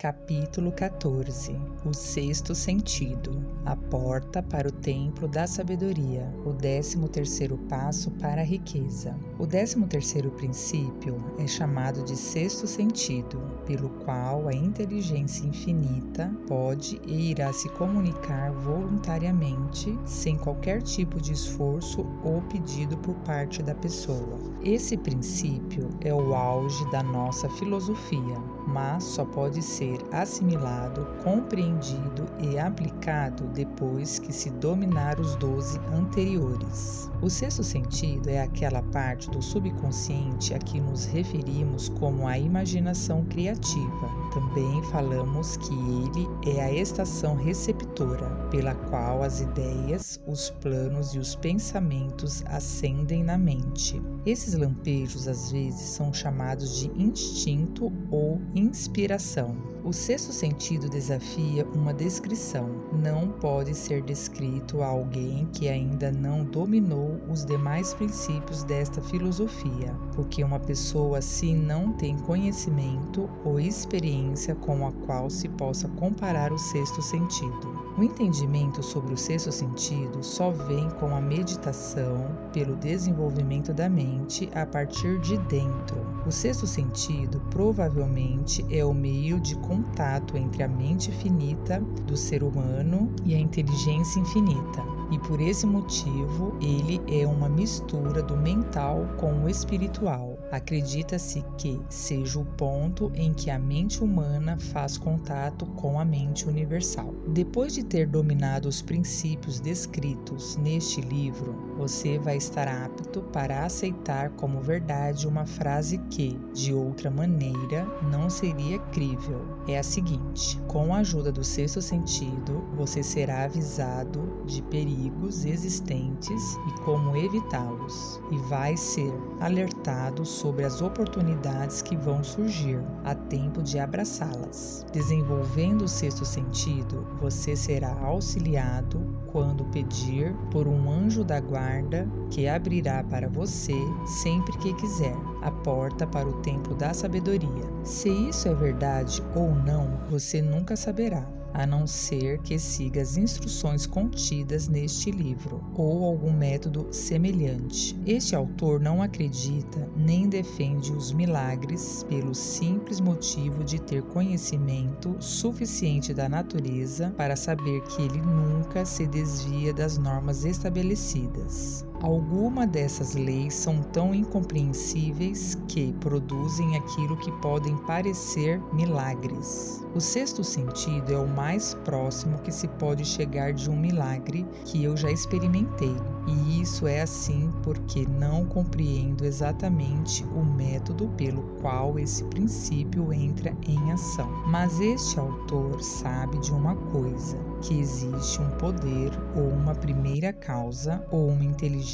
Capítulo 14. O sexto sentido. A porta para o templo da sabedoria. O 13º passo para a riqueza. O 13º princípio é chamado de sexto sentido, pelo qual a inteligência infinita pode e irá se comunicar voluntariamente, sem qualquer tipo de esforço ou pedido por parte da pessoa. Esse princípio é o auge da nossa filosofia, mas só pode ser assimilado, compreendido e aplicado depois que se dominar os 12 anteriores. O sexto sentido é aquela parte do subconsciente a que nos referimos como a imaginação criativa. Também falamos que ele é a estação receptora, pela qual as ideias, os planos e os pensamentos ascendem na mente. Esses lampejos às vezes são chamados de instinto ou inspiração. O sexto sentido desafia uma descrição. Não pode ser descrito a alguém que ainda não dominou os demais princípios desta filosofia, porque uma pessoa assim não tem conhecimento ou experiência com a qual se possa comparar o sexto sentido. O entendimento sobre o sexto sentido só vem com a meditação, pelo desenvolvimento da mente a partir de dentro. O sexto sentido provavelmente é o meio de contato entre a mente finita do ser humano e a inteligência infinita. E por esse motivo, ele é uma mistura do mental com o espiritual. Acredita-se que seja o ponto em que a mente humana faz contato com a mente universal. Depois de ter dominado os princípios descritos neste livro, você vai estar apto para aceitar como verdade uma frase que, de outra maneira, não seria crível. É a seguinte: com a ajuda do sexto sentido, você será avisado de perigos existentes e como evitá-los, e vai ser alertado sobre as oportunidades que vão surgir, a tempo de abraçá-las. Desenvolvendo o sexto sentido, você será auxiliado quando pedir por um anjo da guarda que abrirá para você, sempre que quiser, a porta para o templo da sabedoria. Se isso é verdade ou não, você nunca saberá, a não ser que siga as instruções contidas neste livro, ou algum método semelhante. Este autor não acredita nem defende os milagres pelo simples motivo de ter conhecimento suficiente da natureza para saber que ele nunca se desvia das normas estabelecidas. Algumas dessas leis são tão incompreensíveis que produzem aquilo que podem parecer milagres. O sexto sentido é o mais próximo que se pode chegar de um milagre que eu já experimentei, e isso é assim porque não compreendo exatamente o método pelo qual esse princípio entra em ação. Mas este autor sabe de uma coisa, que existe um poder ou uma primeira causa ou uma inteligência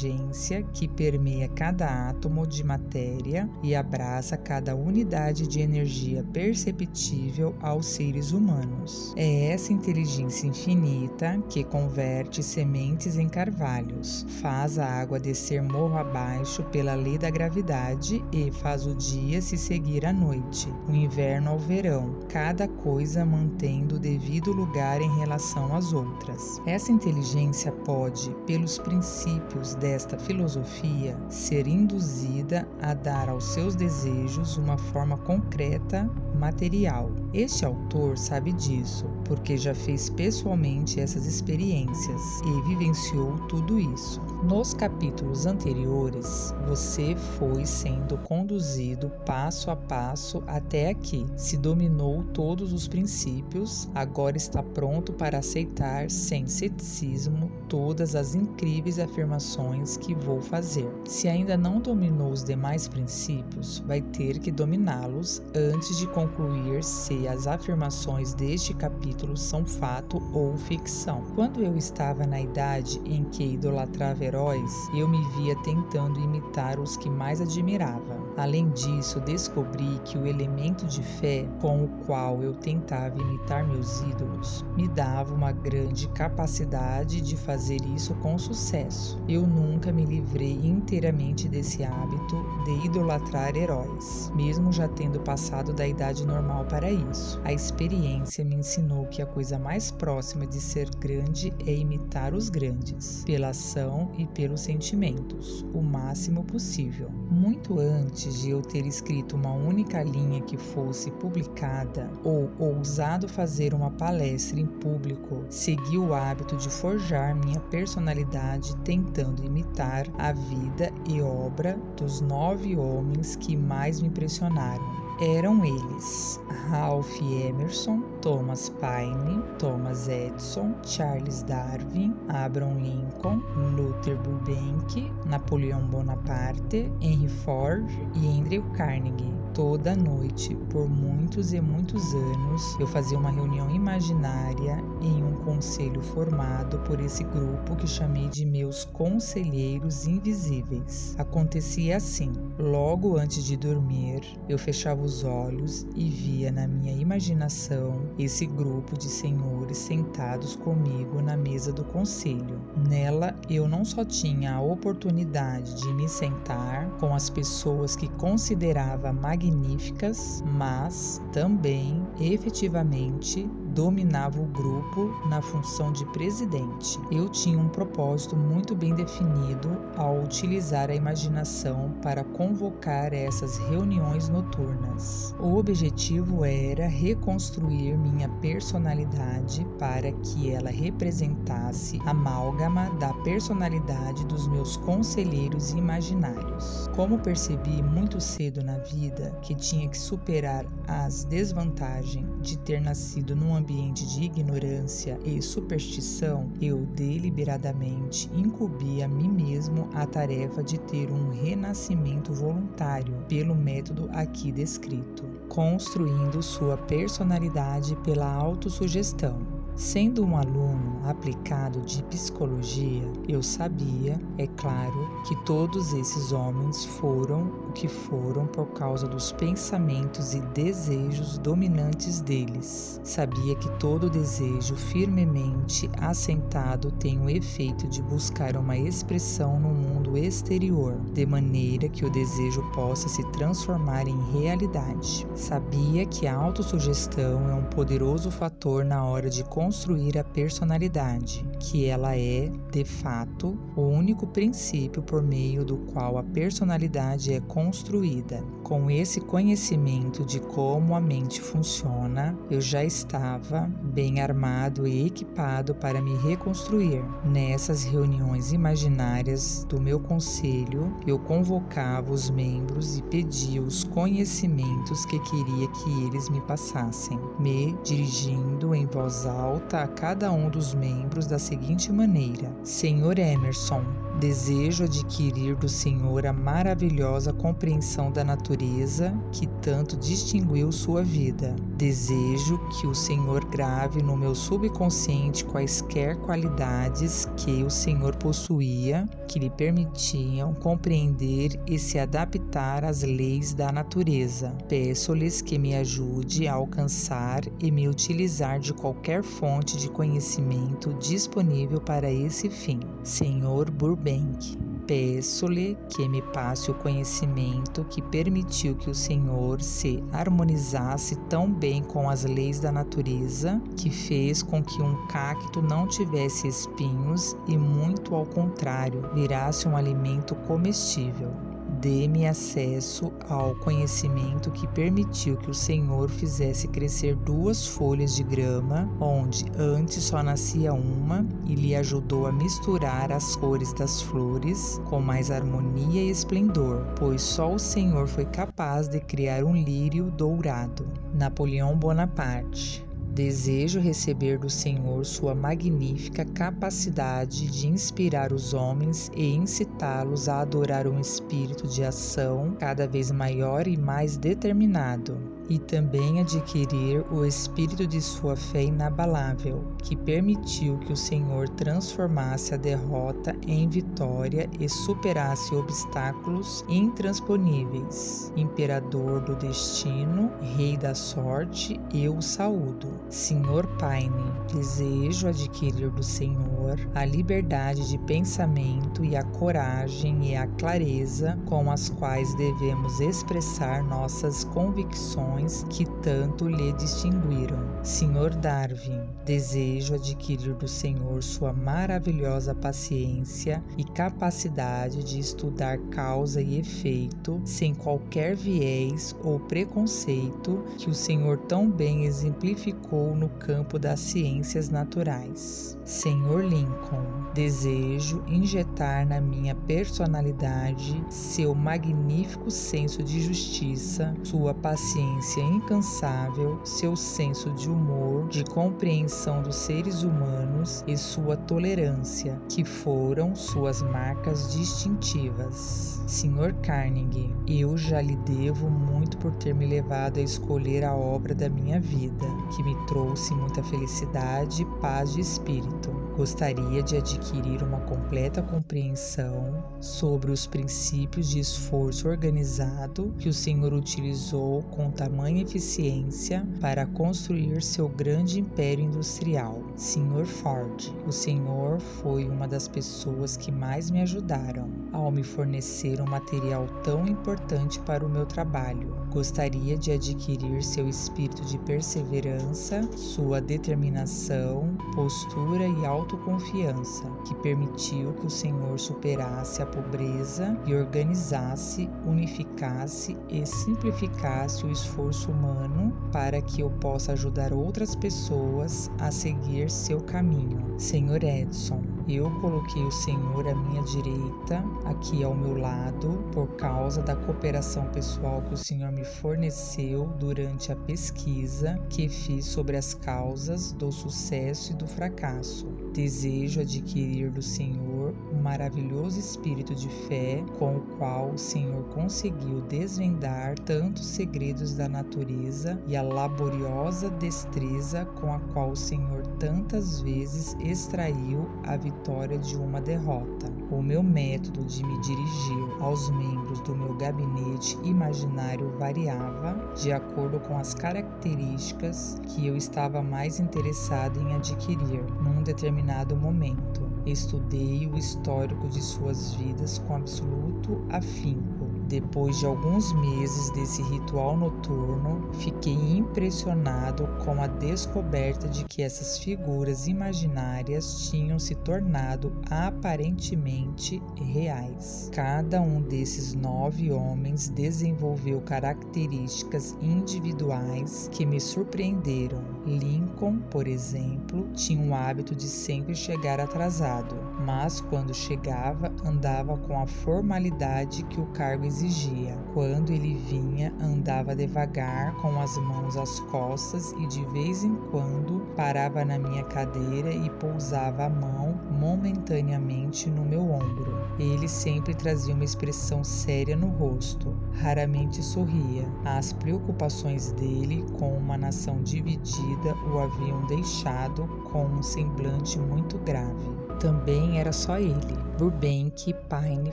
que permeia cada átomo de matéria e abraça cada unidade de energia perceptível aos seres humanos. É essa inteligência infinita que converte sementes em carvalhos, faz a água descer morro abaixo pela lei da gravidade e faz o dia se seguir à noite, o inverno ao verão, cada coisa mantendo o devido lugar em relação às outras. Essa inteligência pode, pelos princípios desta filosofia, ser induzida a dar aos seus desejos uma forma concreta, material. Este autor sabe disso, porque já fez pessoalmente essas experiências e vivenciou tudo isso. Nos capítulos anteriores, você foi sendo conduzido passo a passo até aqui. Se dominou todos os princípios, agora está pronto para aceitar sem ceticismo todas as incríveis afirmações que vou fazer. Se ainda não dominou os demais princípios, vai ter que dominá-los antes de concluir se as afirmações deste capítulo são fato ou ficção. Quando eu estava na idade em que idolatrava heróis, eu me via tentando imitar os que mais admirava. Além disso, descobri que o elemento de fé com o qual eu tentava imitar meus ídolos me dava uma grande capacidade de fazer isso com sucesso. Eu nunca me livrei inteiramente desse hábito de idolatrar heróis, mesmo já tendo passado da idade normal para isso. A experiência me ensinou que a coisa mais próxima de ser grande é imitar os grandes, pela ação e pelos sentimentos, o máximo possível. Muito antes de eu ter escrito uma única linha que fosse publicada ou ousado fazer uma palestra em público, segui o hábito de forjar minha personalidade tentando imitar a vida e obra dos 9 homens que mais me impressionaram. Eram eles: Ralph Emerson, Thomas Paine, Thomas Edison, Charles Darwin, Abraham Lincoln, Luther Burbank, Napoleão Bonaparte, Henry Ford e Andrew Carnegie. Toda noite, por muitos e muitos anos, eu fazia uma reunião imaginária em um conselho formado por esse grupo que chamei de meus conselheiros invisíveis. Acontecia assim: logo antes de dormir, eu fechava os olhos e via na minha imaginação esse grupo de senhores sentados comigo na mesa do conselho. Nela, eu não só tinha a oportunidade de me sentar com as pessoas que considerava magníficas, mas também, efetivamente, dominava o grupo na função de presidente. Eu tinha um propósito muito bem definido ao utilizar a imaginação para convocar essas reuniões noturnas. O objetivo era reconstruir minha personalidade para que ela representasse a amálgama da personalidade dos meus conselheiros imaginários. Como percebi muito cedo na vida que tinha que superar as desvantagens de ter nascido num ambiente de ignorância e superstição, eu deliberadamente incumbi a mim mesmo a tarefa de ter um renascimento voluntário pelo método aqui descrito, construindo sua personalidade pela autossugestão. Sendo um aluno aplicado de psicologia, eu sabia, é claro, que todos esses homens foram o que foram por causa dos pensamentos e desejos dominantes deles. Sabia que todo desejo firmemente assentado tem o efeito de buscar uma expressão no mundo exterior, de maneira que o desejo possa se transformar em realidade. Sabia que a autossugestão é um poderoso fator na hora de construir a personalidade, que ela é, de fato, o único princípio por meio do qual a personalidade é construída. Com esse conhecimento de como a mente funciona, eu já estava bem armado e equipado para me reconstruir. Nessas reuniões imaginárias do meu conselho, eu convocava os membros e pedia os conhecimentos que queria que eles me passassem, me dirigindo em voz alta a cada um dos membros da seguinte maneira: Senhor Emerson, desejo adquirir do Senhor a maravilhosa compreensão da natureza que tanto distinguiu sua vida. Desejo que o Senhor grave no meu subconsciente quaisquer qualidades que o Senhor possuía, que lhe permitiam compreender e se adaptar às leis da natureza. Peço-lhes que me ajude a alcançar e me utilizar de qualquer fonte de conhecimento disponível para esse fim. Senhor Burbank, peço-lhe que me passe o conhecimento que permitiu que o Senhor se harmonizasse tão bem com as leis da natureza, que fez com que um cacto não tivesse espinhos e, muito ao contrário, virasse um alimento comestível. Dê-me acesso ao conhecimento que permitiu que o Senhor fizesse crescer 2 folhas de grama, onde antes só nascia uma, e lhe ajudou a misturar as cores das flores com mais harmonia e esplendor, pois só o Senhor foi capaz de criar um lírio dourado. Napoleão Bonaparte. Desejo receber do Senhor sua magnífica capacidade de inspirar os homens e incitá-los a adorar um espírito de ação cada vez maior e mais determinado. e também adquirir o espírito de sua fé inabalável, que permitiu que o Senhor transformasse a derrota em vitória e superasse obstáculos intransponíveis. Imperador do destino, Rei da sorte, eu o saúdo. Sr. Paine, desejo adquirir do Senhor a liberdade de pensamento e a coragem e a clareza com as quais devemos expressar nossas convicções que tanto lhe distinguiram. Sr. Darwin, desejo adquirir do Senhor sua maravilhosa paciência e capacidade de estudar causa e efeito sem qualquer viés ou preconceito que o Senhor tão bem exemplificou no campo das ciências naturais. Sr. Lincoln, desejo injetar na minha personalidade seu magnífico senso de justiça, sua paciência incansável, seu senso de humor, de compreensão dos seres humanos e sua tolerância, que foram suas marcas distintivas. Sr. Carnegie, eu já lhe devo muito por ter me levado a escolher a obra da minha vida, que me trouxe muita felicidade e paz de espírito. Gostaria de adquirir uma completa compreensão sobre os princípios de esforço organizado que o Senhor utilizou com tamanha eficiência para construir seu grande império industrial. Sr. Ford, o Senhor foi uma das pessoas que mais me ajudaram ao me fornecer um material tão importante para o meu trabalho. Gostaria de adquirir seu espírito de perseverança, sua determinação, postura e autoconfiança, que permitiu que o Senhor superasse a pobreza e organizasse, unificasse e simplificasse o esforço humano para que eu possa ajudar outras pessoas a seguir seu caminho. Sr. Edison, eu coloquei o Senhor à minha direita, aqui ao meu lado, por causa da cooperação pessoal que o Senhor me forneceu durante a pesquisa que fiz sobre as causas do sucesso e do fracasso. Desejo adquirir do Senhor um maravilhoso espírito de fé com o qual o Senhor conseguiu desvendar tantos segredos da natureza e a laboriosa destreza com a qual o Senhor tantas vezes extraiu a vitória de uma derrota. O meu método de me dirigir aos membros do meu gabinete imaginário variava de acordo com as características que eu estava mais interessado em adquirir num determinado momento. Estudei o histórico de suas vidas com absoluto afinco. Depois de alguns meses desse ritual noturno, fiquei impressionado com a descoberta de que essas figuras imaginárias tinham se tornado aparentemente reais. Cada um desses 9 homens desenvolveu características individuais que me surpreenderam. Lincoln, por exemplo, tinha o hábito de sempre chegar atrasado, mas quando chegava, andava com a formalidade que o cargo exigia. Quando ele vinha, andava devagar, com as mãos às costas e de vez em quando parava na minha cadeira e pousava a mão momentaneamente no meu ombro. Ele sempre trazia uma expressão séria no rosto, raramente sorria. As preocupações dele com uma nação dividida o haviam deixado com um semblante muito grave. Também era só ele. Burbank e Paine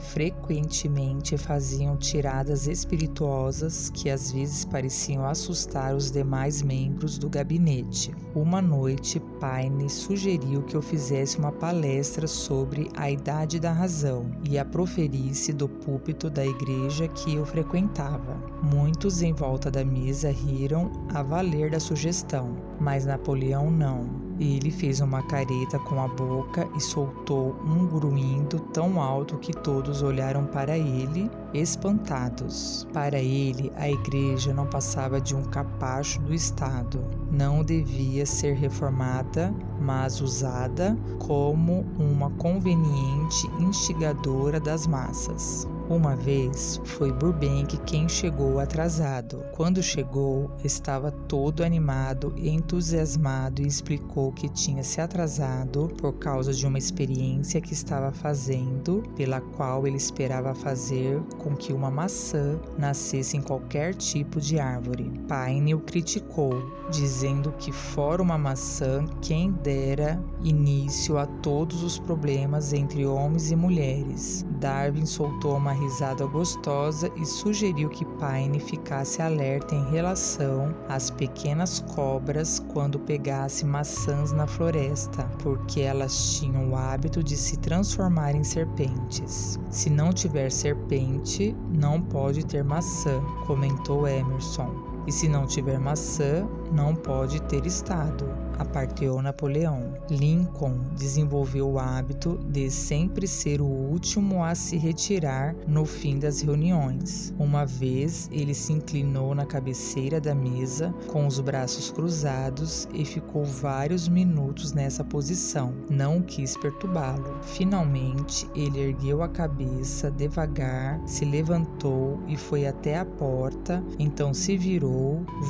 frequentemente faziam tiradas espirituosas que às vezes pareciam assustar os demais membros do gabinete. Uma noite, Paine sugeriu que eu fizesse uma palestra sobre a idade da razão e a proferisse do púlpito da igreja que eu frequentava. Muitos em volta da mesa riram a valer da sugestão, mas Napoleão não. Ele fez uma careta com a boca e soltou um grunhido tão alto que todos olharam para ele, espantados. Para ele, a igreja não passava de um capacho do Estado. Não devia ser reformada, mas usada como uma conveniente instigadora das massas. Uma vez foi Burbank quem chegou atrasado. Quando chegou, estava todo animado e entusiasmado e explicou que tinha se atrasado por causa de uma experiência que estava fazendo, pela qual ele esperava fazer com que uma maçã nascesse em qualquer tipo de árvore. Paine o criticou, dizendo que fora uma maçã, quem dera início a todos os problemas entre homens e mulheres. Darwin soltou uma risada gostosa e sugeriu que Paine ficasse alerta em relação às pequenas cobras quando pegasse maçãs na floresta, porque elas tinham o hábito de se transformar em serpentes. Se não tiver serpente, não pode ter maçã, comentou Emerson. E se não tiver maçã, não pode ter Estado, aparteou Napoleão. Lincoln desenvolveu o hábito de sempre ser o último a se retirar no fim das reuniões. Uma vez, ele se inclinou na cabeceira da mesa, com os braços cruzados, e ficou vários minutos nessa posição. Não quis perturbá-lo. Finalmente, ele ergueu a cabeça devagar, se levantou e foi até a porta, então se virou,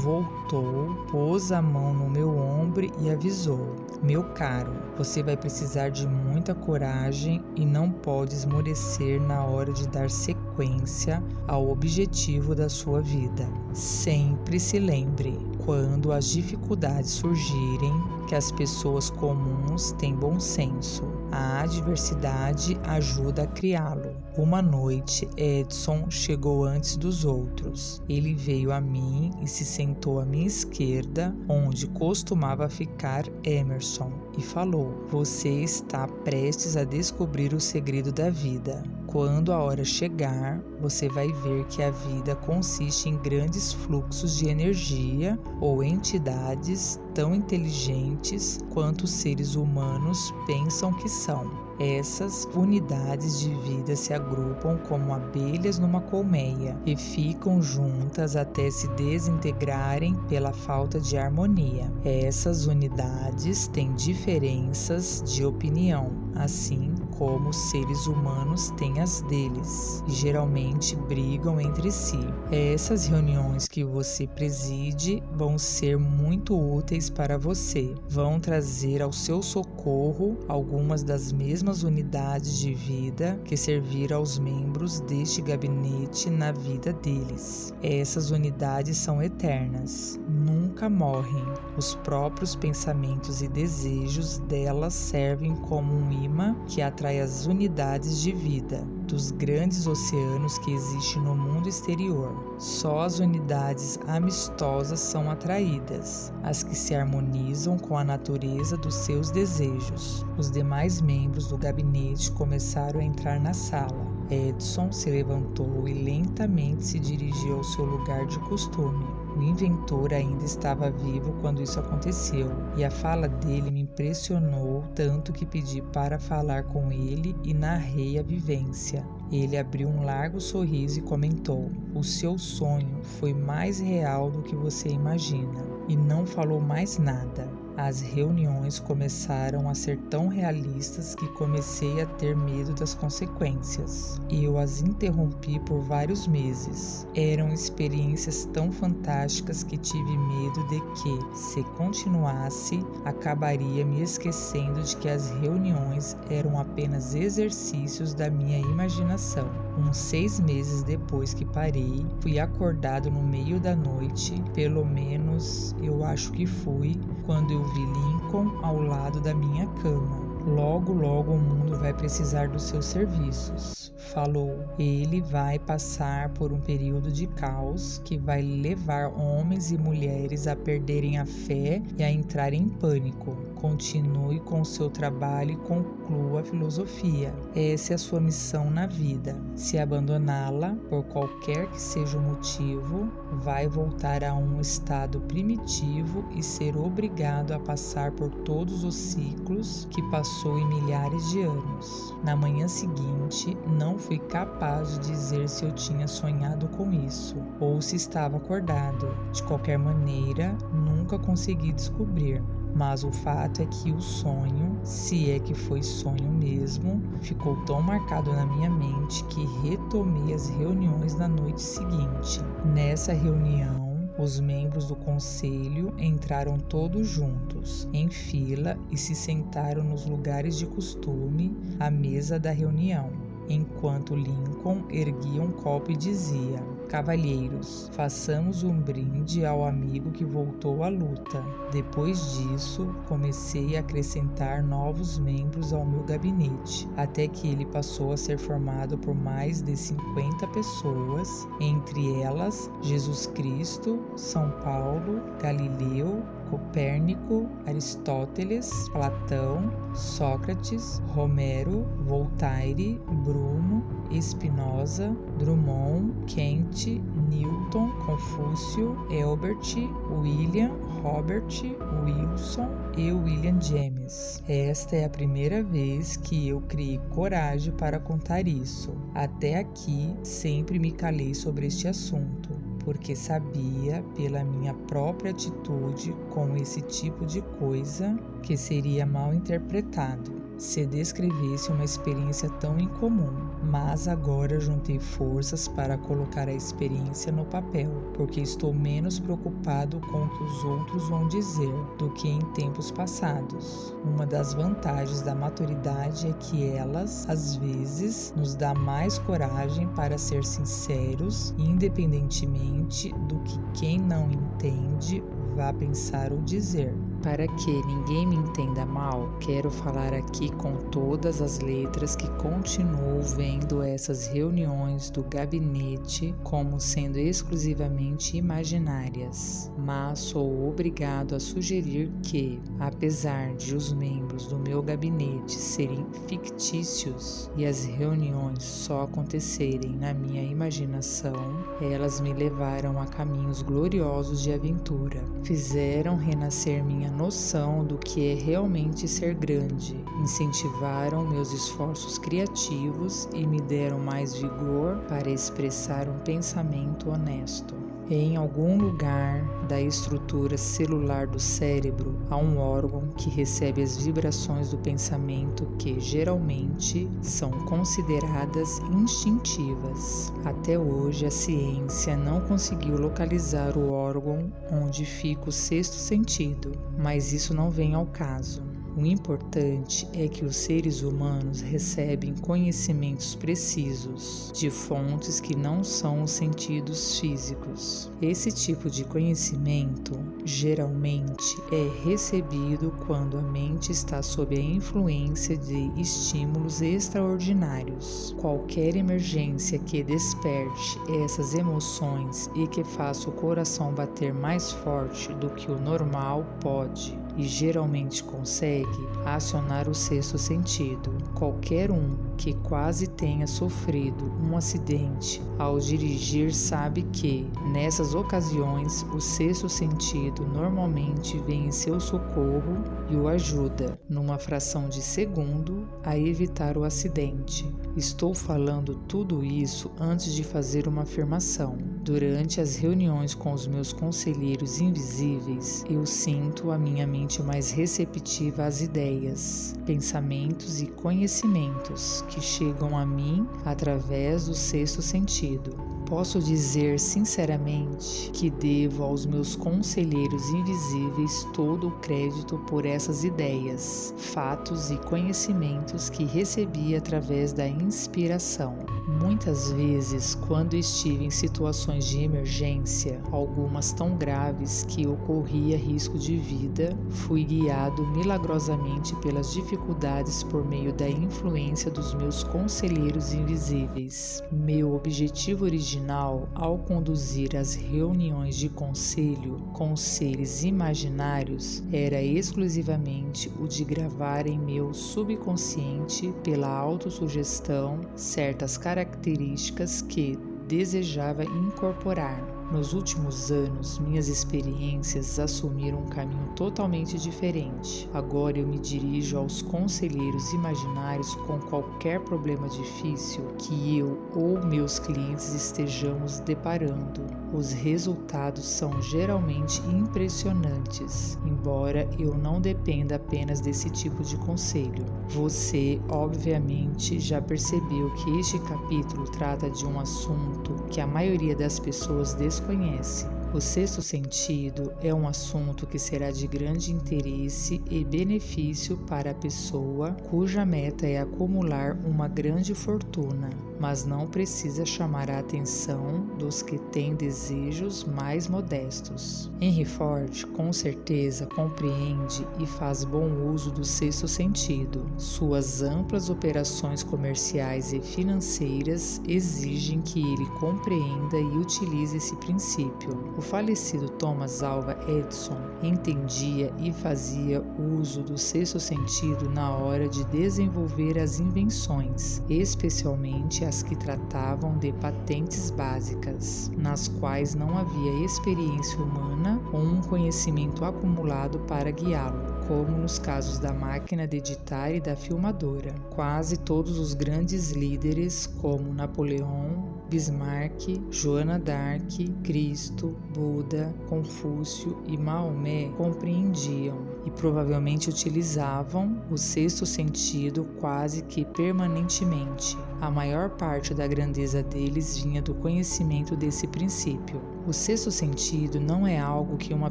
voltou, pôs a mão no meu ombro e avisou: meu caro, você vai precisar de muita coragem e não pode esmorecer na hora de dar sequência ao objetivo da sua vida. Sempre se lembre, quando as dificuldades surgirem, que as pessoas comuns têm bom senso. A adversidade ajuda a criá-lo. Uma noite, Edson chegou antes dos outros. Ele veio a mim e se sentou à minha esquerda, onde costumava ficar Emerson, e falou: você está prestes a descobrir o segredo da vida. Quando a hora chegar, você vai ver que a vida consiste em grandes fluxos de energia ou entidades tão inteligentes quanto os seres humanos pensam que são. Essas unidades de vida se agrupam como abelhas numa colmeia e ficam juntas até se desintegrarem pela falta de harmonia. Essas unidades têm diferenças de opinião, assim como os seres humanos têm as deles, e geralmente brigam entre si. Essas reuniões que você preside vão ser muito úteis para você. Vão trazer ao seu socorro algumas das mesmas unidades de vida que serviram aos membros deste gabinete na vida deles. Essas unidades são eternas, nunca morrem. Os próprios pensamentos e desejos delas servem como um imã que atrai as unidades de vida dos grandes oceanos que existem no mundo exterior. Só as unidades amistosas são atraídas, as que se harmonizam com a natureza dos seus desejos. Os demais membros do gabinete começaram a entrar na sala. Edson se levantou e lentamente se dirigiu ao seu lugar de costume. O inventor ainda estava vivo quando isso aconteceu, e a fala dele me impressionou tanto que pedi para falar com ele e narrei a vivência. Ele abriu um largo sorriso e comentou: o seu sonho foi mais real do que você imagina. E não falou mais nada. As reuniões começaram a ser tão realistas que comecei a ter medo das consequências. E eu as interrompi por vários meses. Eram experiências tão fantásticas que tive medo de que, se continuasse, acabaria me esquecendo de que as reuniões eram apenas exercícios da minha imaginação. Uns 6 meses depois que parei, fui acordado no meio da noite, pelo menos eu acho que fui, quando eu vi Lincoln ao lado da minha cama. Logo, logo o mundo vai precisar dos seus serviços, falou. Ele vai passar por um período de caos que vai levar homens e mulheres a perderem a fé e a entrarem em pânico. Continue com o seu trabalho e conclua a filosofia. Essa é a sua missão na vida. Se abandoná-la, por qualquer que seja o motivo, vai voltar a um estado primitivo e ser obrigado a passar por todos os ciclos que passou em milhares de anos. Na manhã seguinte, não fui capaz de dizer se eu tinha sonhado com isso ou se estava acordado. De qualquer maneira, nunca consegui descobrir. mas o fato é que o sonho, se é que foi sonho mesmo, ficou tão marcado na minha mente que retomei as reuniões na noite seguinte. Nessa reunião, os membros do conselho entraram todos juntos, em fila, e se sentaram nos lugares de costume, à mesa da reunião, enquanto Lincoln erguia um copo e dizia: "Cavalheiros, façamos um brinde ao amigo que voltou à luta." Depois disso, comecei a acrescentar novos membros ao meu gabinete, até que ele passou a ser formado por mais de 50 pessoas, entre elas Jesus Cristo, São Paulo, Galileu, Copérnico, Aristóteles, Platão, Sócrates, Romero, Voltaire, Bruno, Spinoza, Drummond, Kant, Newton, Confúcio, Elbert, William, Robert, Wilson e William James. Esta é a primeira vez que eu criei coragem para contar isso. Até aqui sempre me calei sobre este assunto, porque sabia, pela minha própria atitude com esse tipo de coisa, que seria mal interpretado se descrevesse uma experiência tão incomum. Mas agora juntei forças para colocar a experiência no papel, porque estou menos preocupado com o que os outros vão dizer do que em tempos passados. Uma das vantagens da maturidade é que elas, às vezes, nos dá mais coragem para ser sinceros, independentemente do que quem não entende vá pensar ou dizer. Para que ninguém me entenda mal, quero falar aqui com todas as letras que continuo vendo essas reuniões do gabinete como sendo exclusivamente imaginárias, mas sou obrigado a sugerir que, apesar de os membros do meu gabinete serem fictícios e as reuniões só acontecerem na minha imaginação, elas me levaram a caminhos gloriosos de aventura, fizeram renascer minha noção do que é realmente ser grande, incentivaram meus esforços criativos e me deram mais vigor para expressar um pensamento honesto. Em algum lugar da estrutura celular do cérebro há um órgão que recebe as vibrações do pensamento que, geralmente, são consideradas instintivas. Até hoje, a ciência não conseguiu localizar o órgão onde fica o sexto sentido, mas isso não vem ao caso. O importante é que os seres humanos recebem conhecimentos precisos de fontes que não são os sentidos físicos. Esse tipo de conhecimento geralmente é recebido quando a mente está sob a influência de estímulos extraordinários. Qualquer emergência que desperte essas emoções e que faça o coração bater mais forte do que o normal pode, e geralmente consegue, acionar o sexto sentido. Qualquer um que quase tenha sofrido um acidente ao dirigir sabe que, nessas ocasiões, o sexto sentido normalmente vem em seu socorro e o ajuda, numa fração de segundo, a evitar o acidente. Estou falando tudo isso antes de fazer uma afirmação. Durante as reuniões com os meus conselheiros invisíveis, eu sinto a minha mente mais receptiva às ideias, pensamentos e conhecimentos que chegam a mim através do sexto sentido. Posso dizer sinceramente que devo aos meus conselheiros invisíveis todo o crédito por essas ideias, fatos e conhecimentos que recebi através da inspiração. Muitas vezes, quando estive em situações de emergência, algumas tão graves que ocorria risco de vida, fui guiado milagrosamente pelas dificuldades por meio da influência dos meus conselheiros invisíveis. Meu objetivo original ao conduzir as reuniões de conselho com seres imaginários era exclusivamente o de gravar em meu subconsciente, pela autossugestão, certas características que desejava incorporar. Nos últimos anos, minhas experiências assumiram um caminho totalmente diferente. Agora eu me dirijo aos conselheiros imaginários com qualquer problema difícil que eu ou meus clientes estejamos deparando. Os resultados são geralmente impressionantes, embora eu não dependa apenas desse tipo de conselho. Você, obviamente, já percebeu que este capítulo trata de um assunto que a maioria das pessoas desconhece. O sexto sentido é um assunto que será de grande interesse e benefício para a pessoa cuja meta é acumular uma grande fortuna, mas não precisa chamar a atenção dos que têm desejos mais modestos. Henry Ford com certeza compreende e faz bom uso do sexto sentido. Suas amplas operações comerciais e financeiras exigem que ele compreenda e utilize esse princípio. O falecido Thomas Alva Edison entendia e fazia uso do sexto sentido na hora de desenvolver as invenções, especialmente as que tratavam de patentes básicas, nas quais não havia experiência humana ou um conhecimento acumulado para guiá-lo, como nos casos da máquina de editar e da filmadora. Quase todos os grandes líderes, como Napoleão, Bismarck, Joana d'Arc, Cristo, Buda, Confúcio e Maomé compreendiam e provavelmente utilizavam o sexto sentido quase que permanentemente. A maior parte da grandeza deles vinha do conhecimento desse princípio. O sexto sentido não é algo que uma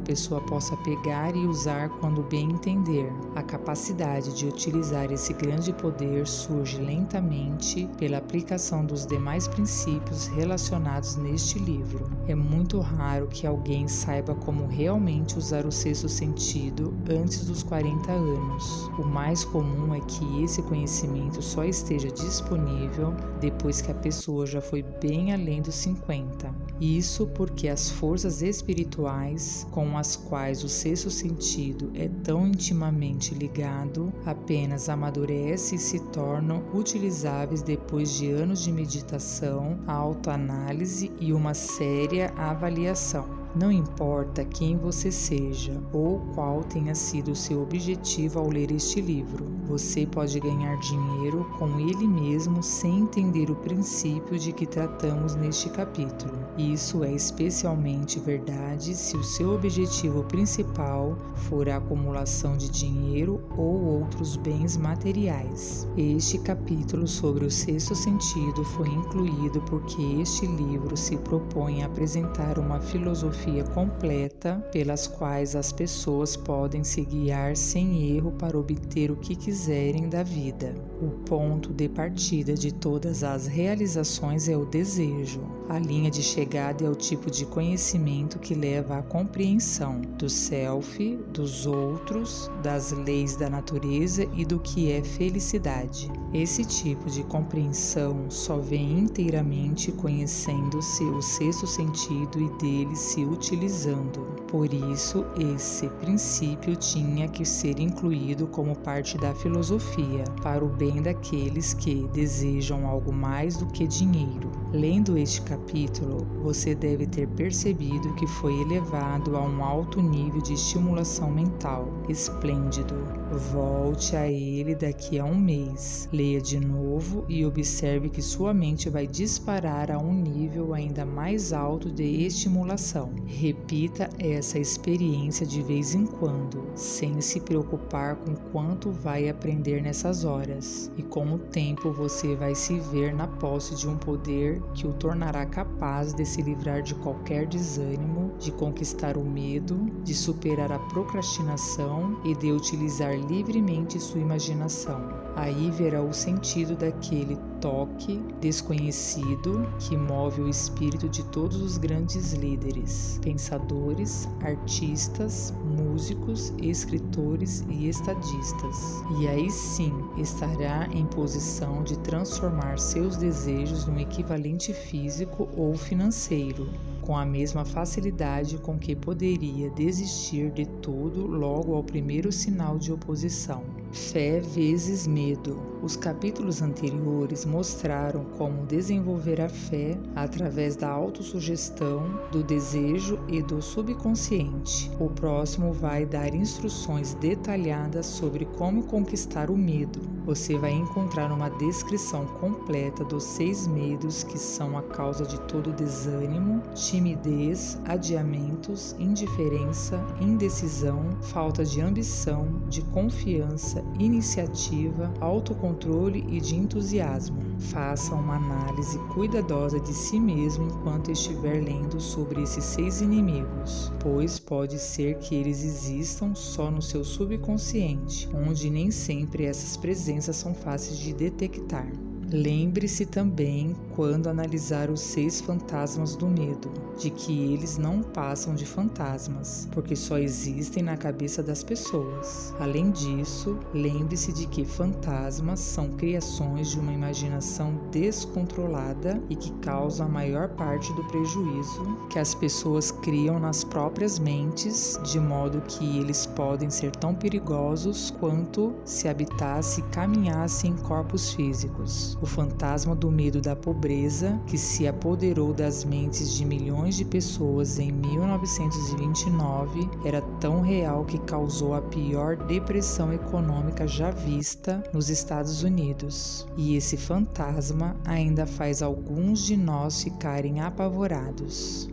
pessoa possa pegar e usar quando bem entender. A capacidade de utilizar esse grande poder surge lentamente pela aplicação dos demais princípios relacionados neste livro. É muito raro que alguém saiba como realmente usar o sexto sentido antes dos 40 anos. O mais comum é que esse conhecimento só esteja disponível depois que a pessoa já foi bem além dos 50. Isso porque as forças espirituais com as quais o sexto sentido é tão intimamente ligado apenas amadurecem e se tornam utilizáveis depois de anos de meditação, autoanálise e uma séria avaliação. Não importa quem você seja ou qual tenha sido o seu objetivo ao ler este livro, você pode ganhar dinheiro com ele mesmo sem entender o princípio de que tratamos neste capítulo. Isso é especialmente verdade se o seu objetivo principal for a acumulação de dinheiro ou outros bens materiais. Este capítulo sobre o sexto sentido foi incluído porque este livro se propõe a apresentar uma filosofia completa pelas quais as pessoas podem se guiar sem erro para obter o que quiserem da vida. O ponto de partida de todas as realizações é o desejo. A linha de chegada é o tipo de conhecimento que leva à compreensão do self, dos outros, das leis da natureza e do que é felicidade. Esse tipo de compreensão só vem inteiramente conhecendo-se o sexto sentido e dele se utilizando. Por isso, esse princípio tinha que ser incluído como parte da filosofia, para o bem daqueles que desejam algo mais do que dinheiro. Lendo este capítulo, você deve ter percebido que foi elevado a um alto nível de estimulação mental. Esplêndido! Volte a ele daqui a um mês. Leia de novo e observe que sua mente vai disparar a um nível ainda mais alto de estimulação. Repita essa experiência de vez em quando, sem se preocupar com quanto vai aprender nessas horas. E com o tempo você vai se ver na posse de um poder que o tornará capaz de se livrar de qualquer desânimo, de conquistar o medo, de superar a procrastinação e de utilizar livremente sua imaginação. Aí verá o sentido daquele toque desconhecido que move o espírito de todos os grandes líderes, pensadores, artistas, músicos, escritores e estadistas. E aí sim estará em posição de transformar seus desejos num equivalente físico ou financeiro, com a mesma facilidade com que poderia desistir de tudo logo ao primeiro sinal de oposição. Fé vezes medo. Os capítulos anteriores mostraram como desenvolver a fé através da autossugestão, do desejo e do subconsciente. O próximo vai dar instruções detalhadas sobre como conquistar o medo. Você vai encontrar uma descrição completa dos 6 medos que são a causa de todo desânimo, timidez, adiamentos, indiferença, indecisão, falta de ambição, de confiança, iniciativa, autocontrole e de entusiasmo. Faça uma análise cuidadosa de si mesmo enquanto estiver lendo sobre esses 6 inimigos, pois pode ser que eles existam só no seu subconsciente, onde nem sempre essas presenças são fáceis de detectar. Lembre-se também, quando analisar os 6 fantasmas do medo, de que eles não passam de fantasmas, porque só existem na cabeça das pessoas. Além disso, lembre-se de que fantasmas são criações de uma imaginação descontrolada e que causam a maior parte do prejuízo que as pessoas criam nas próprias mentes, de modo que eles podem ser tão perigosos quanto se habitasse e caminhasse em corpos físicos. O fantasma do medo da pobreza, que se apoderou das mentes de milhões de pessoas em 1929, era tão real que causou a pior depressão econômica já vista nos Estados Unidos. E esse fantasma ainda faz alguns de nós ficarem apavorados.